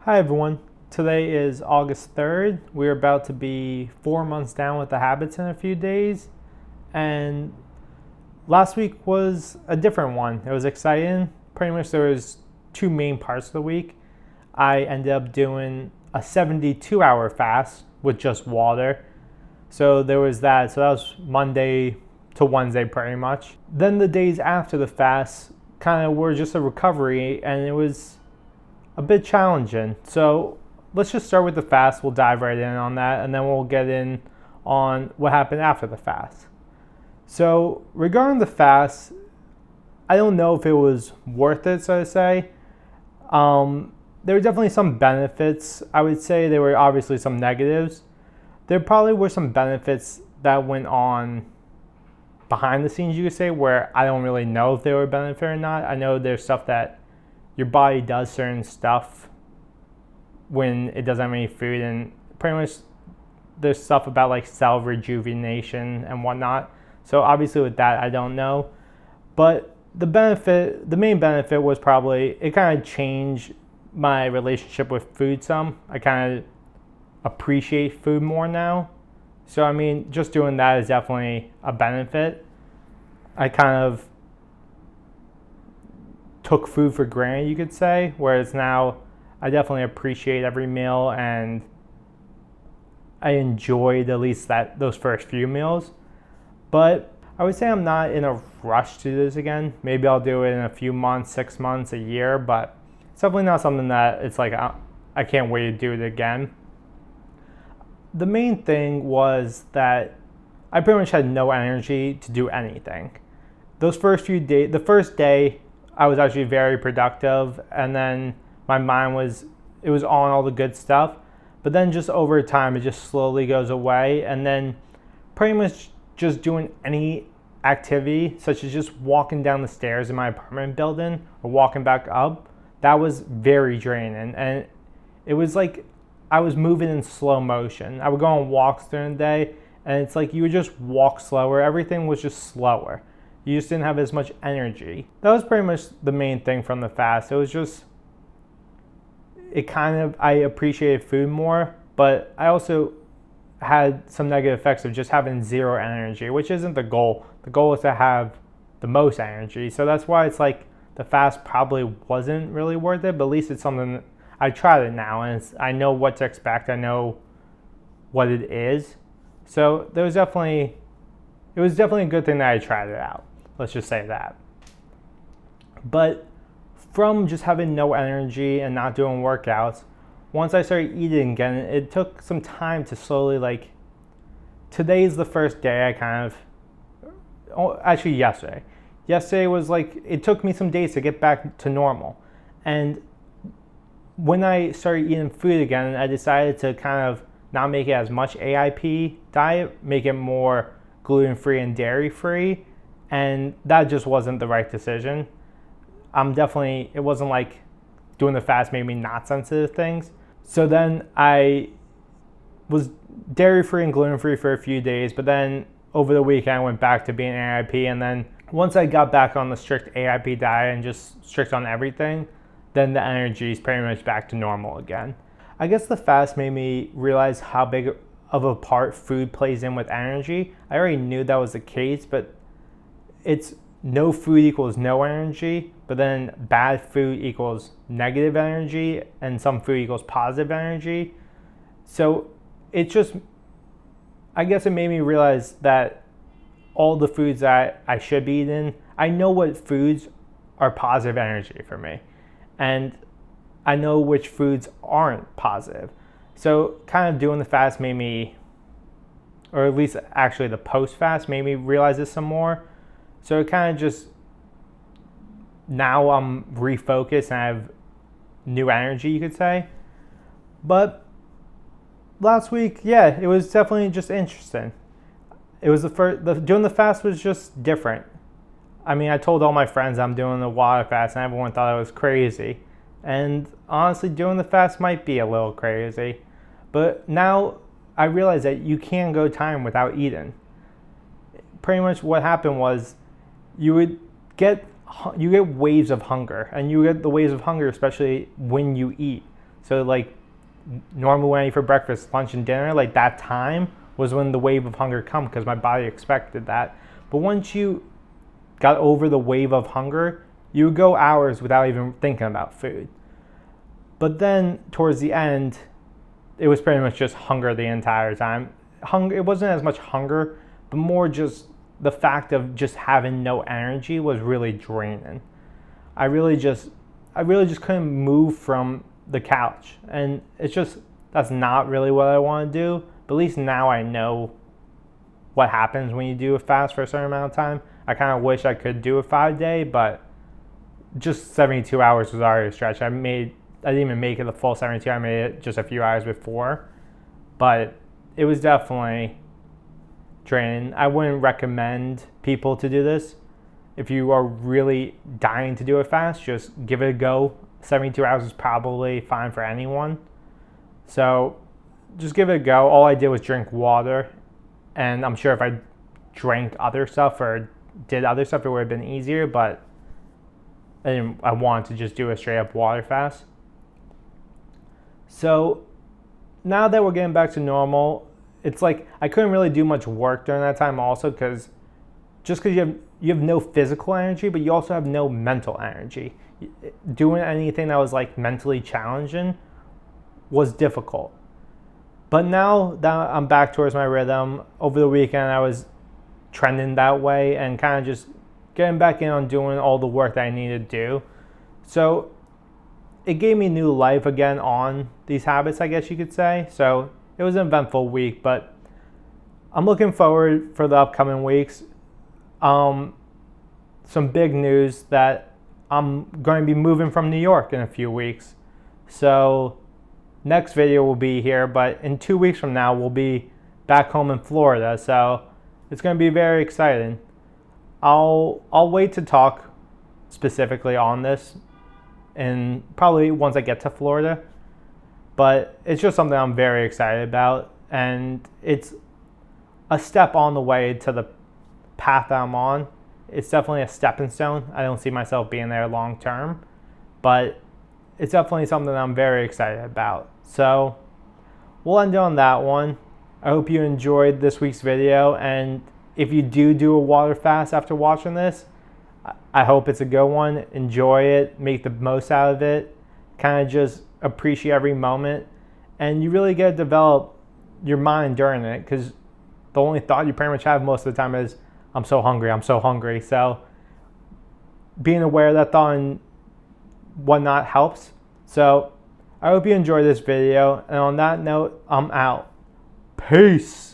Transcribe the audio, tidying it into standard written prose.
Hi everyone. Today is August 3rd. We're about to be 4 months down with the habits in a few days. And last week was a different one. It was exciting. Pretty much there was two main parts of the week. I ended up doing a 72-hour fast with just water. So there was that. So that was Monday to Wednesday pretty much. Then the days after the fast kind of were just a recovery, and it was a bit challenging. So let's just start with the fast. We'll dive right in on that, and then we'll get in on what happened after the fast. So regarding the fast, I don't know if it was worth it, so to say. There were definitely some benefits. I would say there were obviously some negatives. There probably were some benefits that went on behind the scenes, you could say, where I don't really know if they were a benefit or not. I know there's stuff that your body does certain stuff when it doesn't have any food, and pretty much there's stuff about like cell rejuvenation and whatnot. So obviously with that, I don't know. But the main benefit was probably it kind of changed my relationship with food some. I kind of appreciate food more now. So I mean, just doing that is definitely a benefit. I kind of took food for granted, you could say, whereas now I definitely appreciate every meal, and I enjoyed at least those first few meals. But I would say I'm not in a rush to do this again. Maybe I'll do it in a few months, 6 months, a year, but it's definitely not something that it's like I can't wait to do it again. The main thing was that I pretty much had no energy to do anything. Those first few days, the first day, I was actually very productive, and then my mind was on all the good stuff. But then just over time, it just slowly goes away, and then pretty much just doing any activity, such as just walking down the stairs in my apartment building or walking back up, that was very draining. And it was like I was moving in slow motion. I would go on walks during the day, and it's like you would just walk slower. Everything was just slower. You just didn't have as much energy. That was pretty much the main thing from the fast. It was just, I appreciated food more, but I also had some negative effects of just having zero energy, which isn't the goal. The goal is to have the most energy. So that's why it's like the fast probably wasn't really worth it, but at least it's something that I tried it now, and I know what to expect. I know what it is. So it was definitely a good thing that I tried it out. Let's just say that. But from just having no energy and not doing workouts, once I started eating again, it took some time to slowly, today's the first day actually yesterday. Yesterday was it took me some days to get back to normal. And when I started eating food again, I decided to kind of not make it as much AIP diet, make it more gluten-free and dairy-free. And that just wasn't the right decision. It wasn't like doing the fast made me not sensitive to things. So then I was dairy-free and gluten-free for a few days, but then over the weekend I went back to being AIP, and then once I got back on the strict AIP diet and just strict on everything, then the energy is pretty much back to normal again. I guess the fast made me realize how big of a part food plays in with energy. I already knew that was the case, but it's no food equals no energy, but then bad food equals negative energy, and some food equals positive energy. So I guess it made me realize that all the foods that I should be eating, I know what foods are positive energy for me, and I know which foods aren't positive. So kind of doing the fast made me, or at least actually the post-fast made me realize this some more. So it kind of just, now I'm refocused and I have new energy, you could say. But last week, yeah, it was definitely just interesting. It was doing the fast was just different. I mean, I told all my friends I'm doing the water fast, and everyone thought I was crazy. And honestly, doing the fast might be a little crazy. But now I realize that you can go time without eating. Pretty much what happened was you get waves of hunger, and you get the waves of hunger especially when you eat. So like normally when I eat for breakfast, lunch, and dinner, like that time was when the wave of hunger come because my body expected that. But once you got over the wave of hunger, you would go hours without even thinking about food. But then towards the end, it was pretty much just hunger the entire time. It wasn't as much hunger, but more just the fact of just having no energy was really draining. I really just couldn't move from the couch, and that's not really what I want to do. But at least now I know what happens when you do a fast for a certain amount of time. I kind of wish I could do a 5-day, but just 72 hours was already a stretch. I didn't even make it the full 72. I made it just a few hours before, but it was definitely draining. I wouldn't recommend people to do this. If you are really dying to do a fast, just give it a go. 72 hours is probably fine for anyone. So just give it a go. All I did was drink water, and I'm sure if I drank other stuff or did other stuff, it would have been easier, but I wanted to just do a straight up water fast. So now that we're getting back to normal, it's like I couldn't really do much work during that time also because you have no physical energy, but you also have no mental energy. Doing anything that was like mentally challenging was difficult. But now that I'm back towards my rhythm, over the weekend I was trending that way and kind of just getting back in on doing all the work that I needed to do. So it gave me new life again on these habits, I guess you could say. So it was an eventful week, but I'm looking forward for the upcoming weeks. Some big news that I'm going to be moving from New York in a few weeks. So next video will be here, but in 2 weeks from now, we'll be back home in Florida. So it's going to be very exciting. I'll wait to talk specifically on this and probably once I get to Florida, but it's just something I'm very excited about, and it's a step on the way to the path that I'm on. It's definitely a stepping stone. I don't see myself being there long term, but it's definitely something that I'm very excited about. So we'll end on that one. I hope you enjoyed this week's video, and if you do a water fast after watching this, I hope it's a good one. Enjoy it, make the most out of it, kind of just appreciate every moment, and you really get to develop your mind during it, because the only thought you pretty much have most of the time is, I'm so hungry, I'm so hungry. So being aware of that thought and whatnot helps. So I hope you enjoyed this video, and on that note, I'm out. Peace.